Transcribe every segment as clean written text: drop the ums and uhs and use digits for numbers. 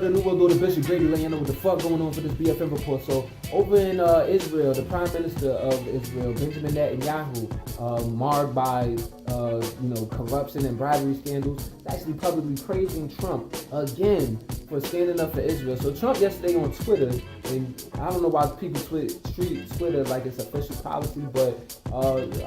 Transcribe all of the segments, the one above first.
The New World Order, Bishop Grady, letting you know what the fuck going on for this BFN report. So over in Israel, the Prime Minister of Israel, Benjamin Netanyahu, marred by corruption and bribery scandals, is actually publicly praising Trump again for standing up for Israel. So Trump yesterday on Twitter, and I don't know why people treat Twitter like it's official policy, but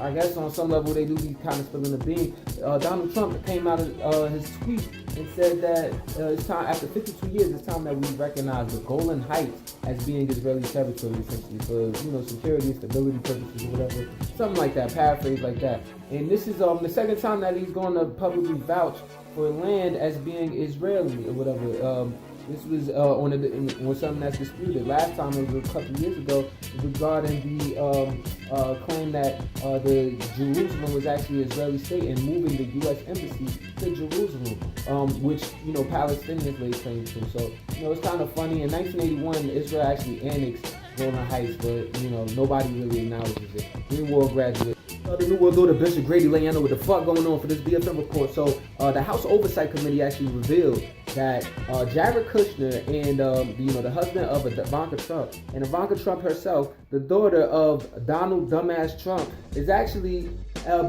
I guess on some level they do be kind of spilling the bean. Donald Trump came out of his tweet and said that it's time, after 52 years, it's time that we recognize the Golan Heights as being Israeli territory, essentially, for security and stability purposes or whatever, something like that, paraphrase like that. And this is the second time that he's going to publicly vouch for land as being Israeli or whatever. This was on something that's disputed. Last time, it was a couple of years ago, regarding the claim that the Jerusalem was actually an Israeli state and moving the U.S. embassy to Jerusalem, which Palestinians laid claim to. So it's kind of funny. In 1981, Israel actually annexed Golan Heights, but nobody really acknowledges it. Green World graduate. The New World Order, Bishop Grady, letting you know what the fuck going on for this BFN report. So the House Oversight Committee actually revealed that Jared Kushner and the husband of Ivanka Trump and Ivanka Trump herself, the daughter of Donald Dumbass Trump, is actually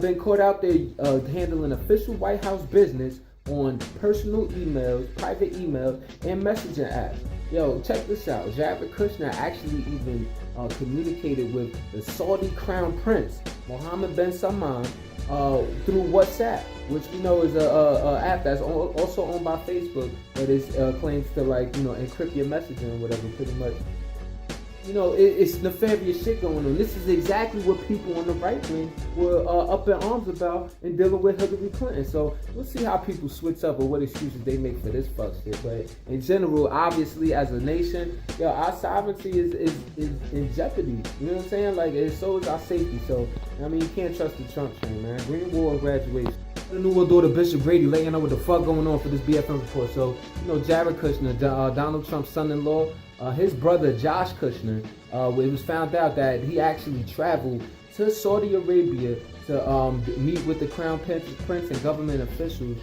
been caught out there handling official White House business on personal emails, private emails, and messaging apps. Yo, check this out. Jared Kushner actually even communicated with the Saudi Crown Prince, Mohammed bin Salman, through WhatsApp, which is a app that's also owned by Facebook, but it claims to encrypt your messaging or whatever, pretty much. It's nefarious shit going on. This is exactly what people on the right wing were up in arms about in dealing with Hillary Clinton. So we'll see how people switch up or what excuses they make for this fuck shit. But in general, obviously, as a nation, our sovereignty is in jeopardy. You know what I'm saying? Like, so is our safety. So, you can't trust the Trump train, man. Green War and graduation. The New World Order, Bishop Grady, letting you know what the fuck going on for this BFN report. So, Jared Kushner, Donald Trump's son-in-law, his brother Josh Kushner, it was found out that he actually traveled to Saudi Arabia to meet with the Crown Prince and government officials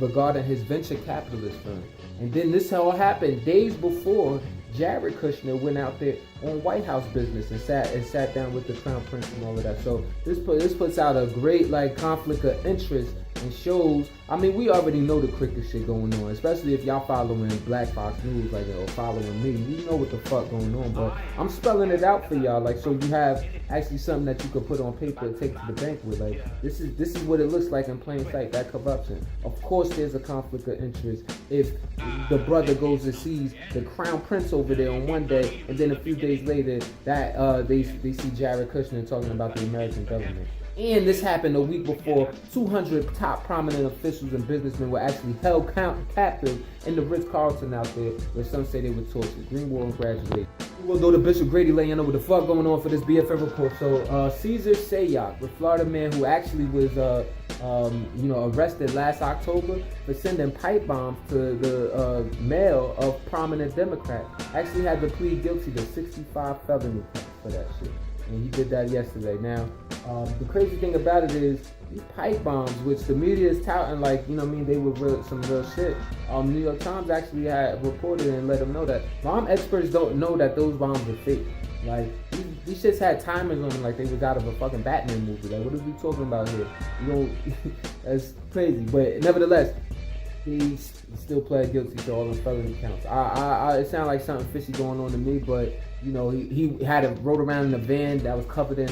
regarding his venture capitalist firm. And then this all happened days before Jared Kushner went out there on White House business and sat down with the Crown Prince and all of that. So this puts out a great conflict of interest and shows. We already know the cricket shit going on, especially if y'all following Black Fox News or following me. We know what the fuck going on, but I'm spelling it out for y'all, so you have actually something that you could put on paper and take to the bank with. This is what it looks like in plain sight, that corruption. Of course there's a conflict of interest if the brother goes and sees the Crown Prince over there on one day, and then a few days later that they see Jared Kushner talking about the American government. And this happened a week before 200 top prominent officials and businessmen were actually held captive in the Ritz-Carlton out there, where some say they were tortured. Green War and graduate. We'll go to Bishop Grady, letting you know what the fuck going on for this BFN report. So Caesar Sayoc, the Florida man who actually was arrested last October for sending pipe bombs to the mail of prominent Democrats, actually had to plead guilty to 65 felony counts for that shit. And he did that yesterday. Now, the crazy thing about it is these pipe bombs, which the media is touting they were some real shit. New York Times actually had reported and let them know that bomb experts don't know that those bombs are fake. These shits had timers on them like they was out of a fucking Batman movie. What are we talking about here? That's crazy. But nevertheless, he still pled guilty to all the felony counts. It sounded like something fishy going on to me, but he had it rode around in a van that was covered in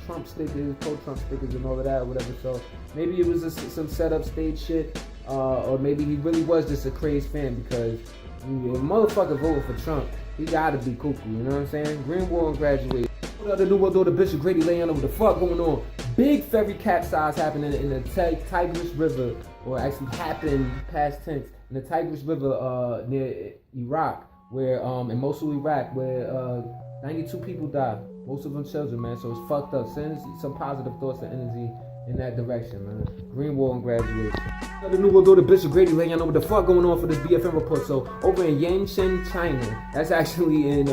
Trump stickers, pro-Trump stickers, and all of that, or whatever. So maybe it was some set-up stage shit, or maybe he really was just a crazed fan, because if a motherfucker voted for Trump, he gotta be cuckoo. You know what I'm saying? Green War and graduate. The New World Order, Bishop Grady, laying on what the fuck going on. Big ferry capsize happening in the Tigris River, or actually happened past tense, in the Tigris River near Iraq, where in Mosul, Iraq, where 92 people died, most of them children, man. So it's fucked up. Send some positive thoughts and energy in that direction, man. Green War and graduation. The New World Order, Bishop Grady, letting y'all know what the fuck going on for this BFN report. So over in Yanqing, China, that's actually in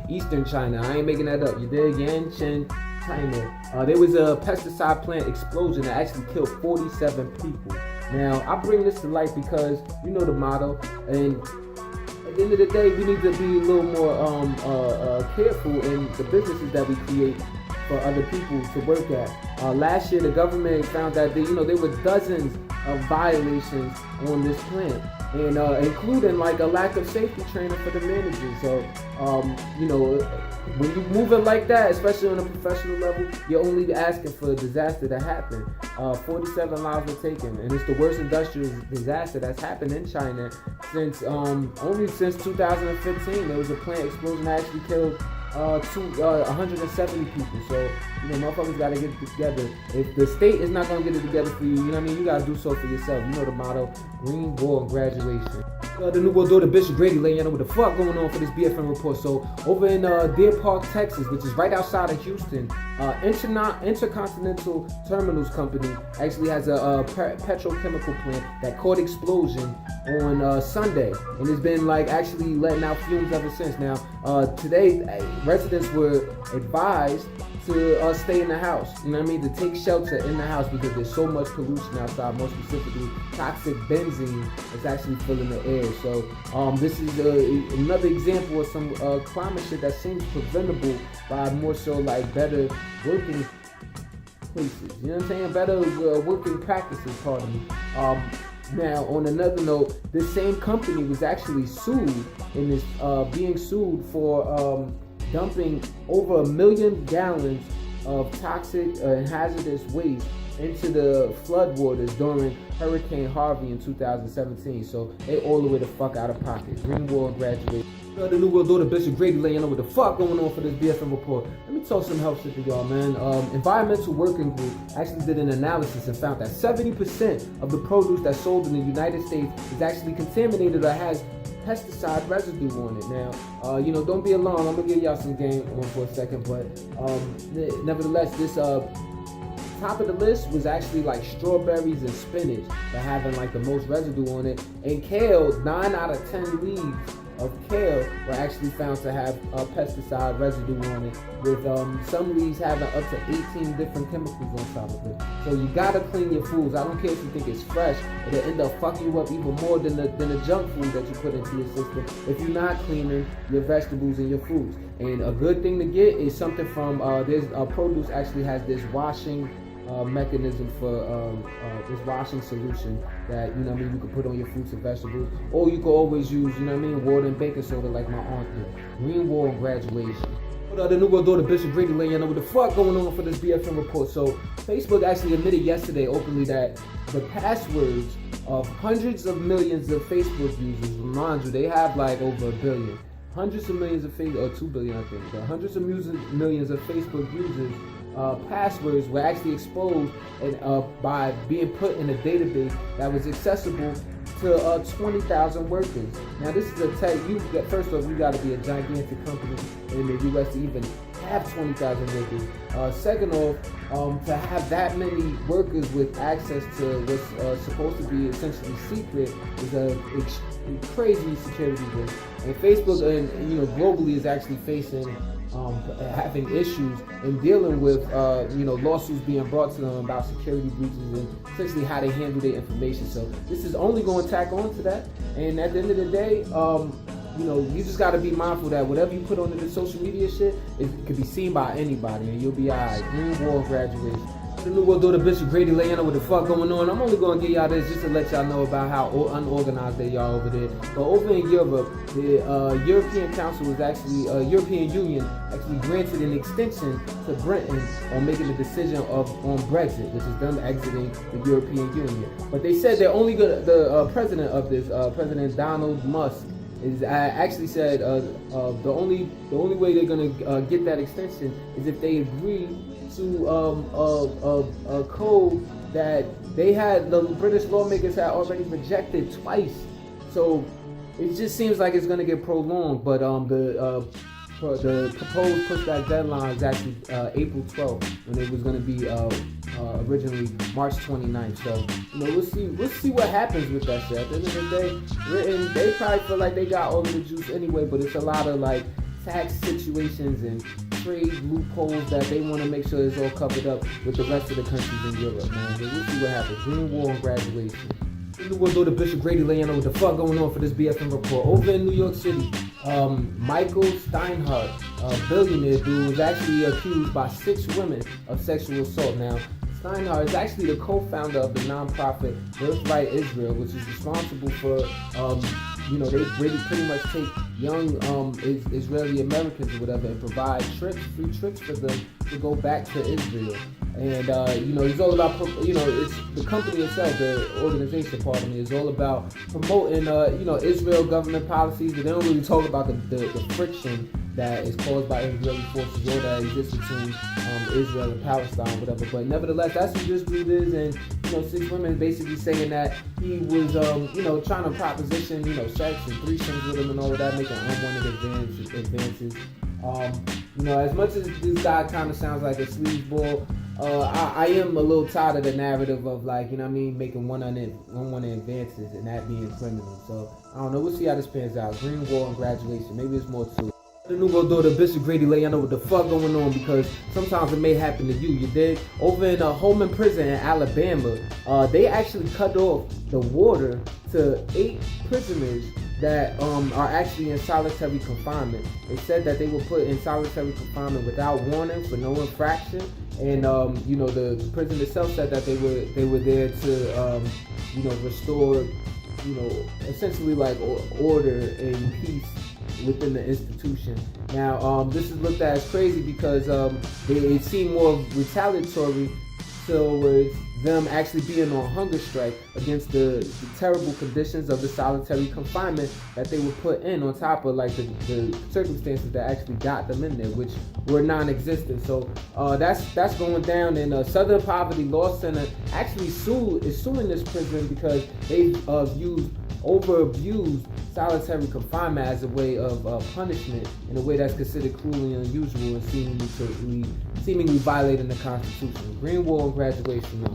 eastern China. I ain't making that up. You did? Yanqing, China. There was a pesticide plant explosion that actually killed 47 people. Now, I bring this to light because you know the motto, and the end of the day, we need to be a little more careful in the businesses that we create for other people to work at. Last year, the government found that there were dozens of violations on this plant, and including like a lack of safety training for the managers. So, when you move it like that, especially on a professional level, you're only asking for a disaster to happen. 47 lives were taken, and it's the worst industrial disaster that's happened in China since only since 2015. There was a plant explosion that actually killed 170 people. So, motherfuckers gotta get it together. If the state is not gonna get it together for you, you gotta do so for yourself. You know the motto: green, war, and graduation. The New World Order, Bishop Grady, letting you know what the fuck going on for this BFN report. So, over in Deer Park, Texas, which is right outside of Houston, Intercontinental Terminals Company actually has a petrochemical plant that caught explosion on Sunday, and it's been actually letting out fumes ever since. Now, today, residents were advised to stay in the house, to take shelter in the house because there's so much pollution outside, more specifically toxic benzene is actually filling the air. So this is another example of some climate shit that seems preventable by more so better working places, better working practices, pardon me. Now, on another note, this same company was actually sued being sued for dumping over 1 million gallons of toxic and hazardous waste into the floodwaters during Hurricane Harvey in 2017. So they all the way the fuck out of pocket. Green Wall graduate. The New World Order, Bishop Grady, letting you know what the fuck going on for this BFN report. Let me talk some help shit to y'all, man. Environmental Working Group actually did an analysis and found that 70% of the produce that's sold in the United States is actually contaminated or has pesticide residue on it. Now, don't be alarmed. I'm gonna give y'all some game on for a second, but nevertheless, this top of the list was actually strawberries and spinach for having the most residue on it, and kale. 9 out of 10 leaves of kale were actually found to have pesticide residue on it, with some leaves having up to 18 different chemicals on top of it. So you gotta clean your foods. I don't care if you think it's fresh; it'll end up fucking you up even more than the junk food that you put into your system if you're not cleaning your vegetables and your foods. And a good thing to get is something from this produce actually has this washing mechanism for this washing solution that you can put on your fruits and vegetables, or you can always use water and baking soda like my aunt did. Green Wall and graduation. The New World Order, Bishop Grady, letting you know what the fuck going on for this BFN report. So Facebook actually admitted yesterday openly that the passwords of hundreds of millions of Facebook users, remind you, they have over 1 billion. Hundreds of millions of Facebook, or 2 billion I think, but hundreds of millions of Facebook users passwords were actually exposed and by being put in a database that was accessible to 20,000 workers. Now this is first off, you got to be a gigantic company in the U.S. to even have 20,000 workers. Second off, to have that many workers with access to what's supposed to be essentially secret is a crazy security risk. And Facebook, globally, is actually facing having issues and dealing with lawsuits being brought to them about security breaches and essentially how they handle their information. So this is only going to tack on to that. And at the end of the day, you just got to be mindful that whatever you put on the social media shit, it could be seen by anybody, and you'll be alright. Green Wall graduation. The New World Order, Bishop Grady, letting you know what the fuck going on. I'm only going to give y'all this just to let y'all know about how unorganized they are over there. But over in Europe, the European Council was actually, European Union actually granted an extension to Britain on making the decision on Brexit, which is them exiting the European Union. But they said they're only going to, the president of this, President Donald Musk, is actually said the only way they're gonna get that extension is if they agree to a code that the British lawmakers had already rejected twice. So it just seems like it's gonna get prolonged. But the proposed pushback deadline is actually April 12th, when it was gonna be originally March 29th. So we'll see what happens with that shit. At the end of the day, Britain, they probably feel like they got all of the juice anyway, but it's a lot of tax situations and trade loopholes that they want to make sure is all covered up with the rest of the countries in Europe, man. But we'll see what happens. Green Wall and graduation. We'll go to Bishop Grady laying out what the fuck going on for this BFN report. Over in New York City, Michael Steinhardt, a billionaire dude, was actually accused by 6 women of sexual assault. Now, Steinhardt is actually the co-founder of the nonprofit Birthright Israel, which is responsible for, they really pretty much take young Israeli Americans or whatever and provide free trips for them to go back to Israel. And he's all about, it's the company itself, the organization, pardon me, is all about promoting, Israel government policies, but they don't really talk about the friction that is caused by Israeli forces or that exists between Israel and Palestine, whatever. But nevertheless, that's who this dude is, and 6 women basically saying that he was, trying to proposition, sex and threesomes with him and all of that, making unwanted advances. As much as this guy kind of sounds like a sleazeball, I am a little tired of the narrative of making unwanted advances and that being criminal. So I don't know. We'll see how this pans out. Green wall and graduation. Maybe there's more to it. The new daughter, Bishop Grady, let you know what the fuck going on, because sometimes it may happen to you. You dig? Over in Holman Prison in Alabama, they actually cut off the water to 8 prisoners that are actually in solitary confinement. They said that they were put in solitary confinement without warning for no infraction, and the prison itself said that they were there to restore essentially like order and peace within the institution. Now, this is looked at as crazy because it seemed more retaliatory towards them actually being on hunger strike against the terrible conditions of the solitary confinement that they were put in, on top of the circumstances that actually got them in there, which were non-existent. So that's going down. And Southern Poverty Law Center actually is suing this prison because they've abused solitary confinement as a way of punishment in a way that's considered cruel and unusual and seemingly violating the Constitution. Green wall and graduation.